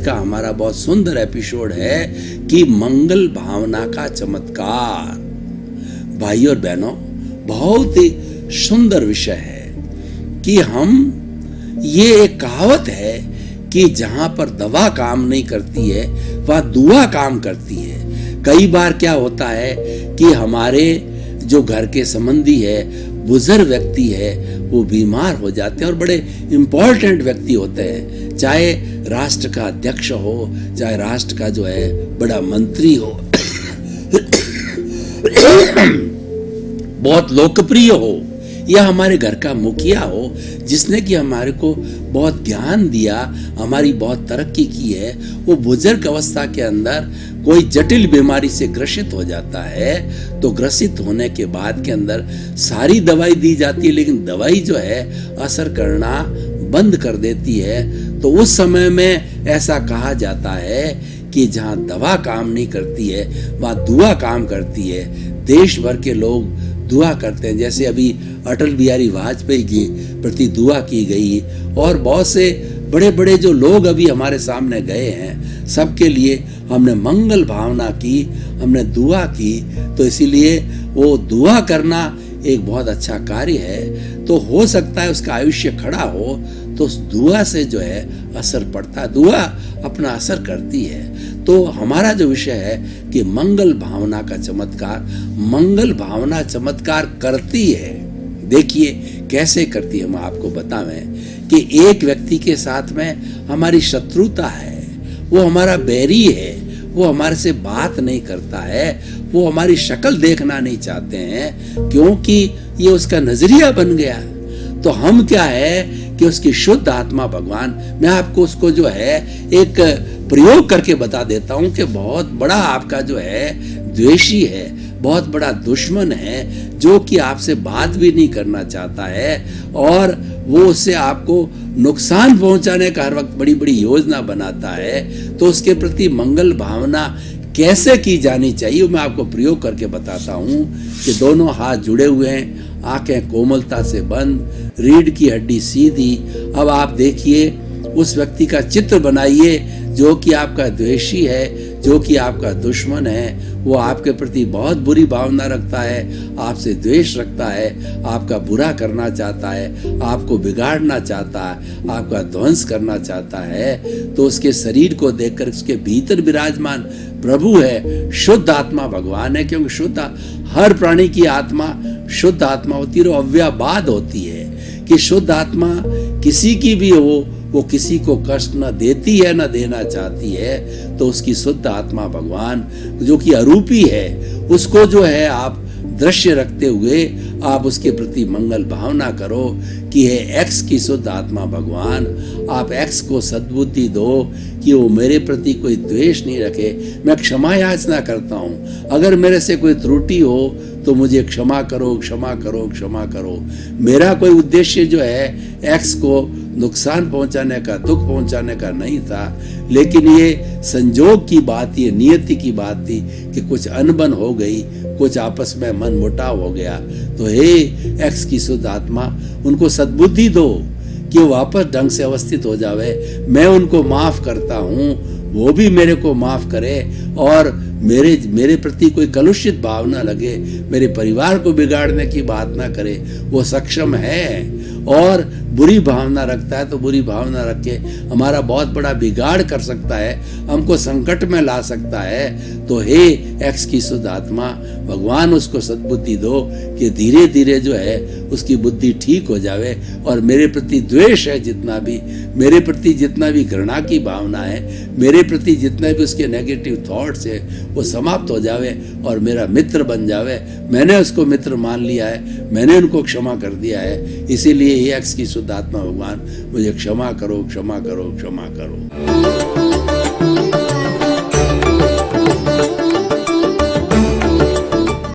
का हमारा बहुत सुंदर एपिसोड है कि मंगल भावना का चमत्कार। भाई और बहनों, बहुत ही सुंदर विषय है कि ये एक कहावत है कि जहां पर दवा काम नहीं करती है वह दुआ काम करती है। कई बार क्या होता है कि हमारे जो घर के संबंधी है, बुजुर्ग व्यक्ति है, वो बीमार हो जाते हैं और बड़े इंपॉर्टेंट व्यक्ति होते हैं, चाहे राष्ट्र का अध्यक्ष हो, चाहे राष्ट्र का जो है बड़ा मंत्री हो, बहुत लोकप्रिय हो, या हमारे घर का मुखिया हो जिसने कि हमारे को बहुत ज्ञान दिया, हमारी बहुत तरक्की की है। वो बुजुर्ग अवस्था के अंदर कोई जटिल बीमारी से ग्रसित हो जाता है, तो ग्रसित होने के बाद के अंदर सारी दवाई दी जाती है, लेकिन दवाई जो है असर करना बंद कर देती है। तो उस समय में ऐसा कहा जाता है कि जहां दवा काम नहीं करती है वहां दुआ काम करती है। देश भर के लोग दुआ करते हैं, जैसे अभी अटल बिहारी वाजपेयी की प्रति दुआ की गई, और बहुत से बड़े बड़े जो लोग अभी हमारे सामने गए हैं, सबके लिए हमने मंगल भावना की, हमने दुआ की। तो इसीलिए वो दुआ करना एक बहुत अच्छा कार्य है। तो हो सकता है उसका आयुष्य खड़ा हो तो उस दुआ से जो है असर पड़ता है, दुआ अपना असर करती है। तो हमारा जो विषय है कि मंगल भावना का चमत्कार, मंगल भावना चमत्कार करती है। देखिए कैसे करती है, हम आपको बतावें कि एक व्यक्ति के साथ में हमारी शत्रुता है, वो हमारा बैरी है, वो हमारे से बात नहीं करता है, वो हमारी शक्ल देखना नहीं चाहते हैं, क्योंकि ये उसका नजरिया बन गया। तो हम क्या है कि उसकी शुद्ध आत्मा भगवान, मैं आपको उसको जो है एक प्रयोग करके बता देता हूं कि बहुत बड़ा आपका जो है द्वेषी है, बहुत बड़ा दुश्मन है, जो कि आपसे बात भी नहीं करना चाहता है, और वो उससे आपको नुकसान पहुंचाने का हर वक्त बड़ी बड़ी योजना बनाता है। तो उसके प्रति मंगल भावना कैसे की जानी चाहिए, मैं आपको प्रयोग करके बताता हूं कि दोनों हाथ जुड़े हुए हैं, आंखें कोमलता से बंद, रीढ़ की हड्डी सीधी। अब आप देखिए उस व्यक्ति का चित्र बनाइए जो कि आपका द्वेषी है, जो कि आपका दुश्मन है। वो आपके प्रति बहुत बुरी भावना रखता है, आपसे द्वेष रखता है, आपका बुरा करना चाहता है, आपको बिगाड़ना चाहता है, आपका ध्वंस करना चाहता है। तो उसके शरीर को देखकर उसके भीतर विराजमान प्रभु है, शुद्ध आत्मा भगवान है, क्योंकि शुद्ध हर प्राणी की आत्मा शुद्ध आत्मा होती है, अव्ययवाद होती है कि शुद्ध आत्मा किसी की भी हो, वो किसी को कष्ट न देती है न देना चाहती है। तो उसकी शुद्ध आत्मा भगवान जो कि अरूपी है, उसको जो है आप दृश्य रखते हुए आप उसके प्रति मंगल भावना करो कि है एक्स की शुद्ध आत्मा भगवान, आप एक्स को सद्बुद्धि दो कि वो मेरे प्रति कोई द्वेष नहीं रखे। मैं क्षमा याचना करता हूँ, अगर मेरे से कोई त्रुटि हो तो मुझे क्षमा करो, क्षमा करो, क्षमा करो। मेरा कोई उद्देश्य जो है एक्स को नुकसान पहुंचाने का, दुख पहुंचाने का नहीं था, लेकिन ये संजोग की बात, ये नियति की बात थी कि कुछ अनबन हो गई, कुछ आपस में मन मुटाव हो गया। तो हे एक्स की शुद्ध आत्मा, उनको सद्बुद्धि दो कि वो वापस ढंग से अवस्थित हो जावे। मैं उनको माफ करता हूँ, वो भी मेरे को माफ करे, और मेरे प्रति कोई कलुषित भाव ना लगे, मेरे परिवार को बिगाड़ने की बात ना करे। वो सक्षम है, और बुरी भावना रखता है तो बुरी भावना रख के हमारा बहुत बड़ा बिगाड़ कर सकता है, हमको संकट में ला सकता है। तो हे एक्स की शुद्ध आत्मा भगवान, उसको सद्बुद्धि दो कि धीरे धीरे जो है उसकी बुद्धि ठीक हो जावे, और मेरे प्रति द्वेष है जितना भी, मेरे प्रति जितना भी घृणा की भावना है, मेरे प्रति जितने भी उसके नेगेटिव थॉट्स है, वो समाप्त हो जावे और मेरा मित्र बन जावे। मैंने उसको मित्र मान लिया है, मैंने उनको क्षमा कर दिया है, इसीलिए ये एक्स की शुद्ध आत्मा भगवान मुझे क्षमा करो, क्षमा करो, क्षमा करो।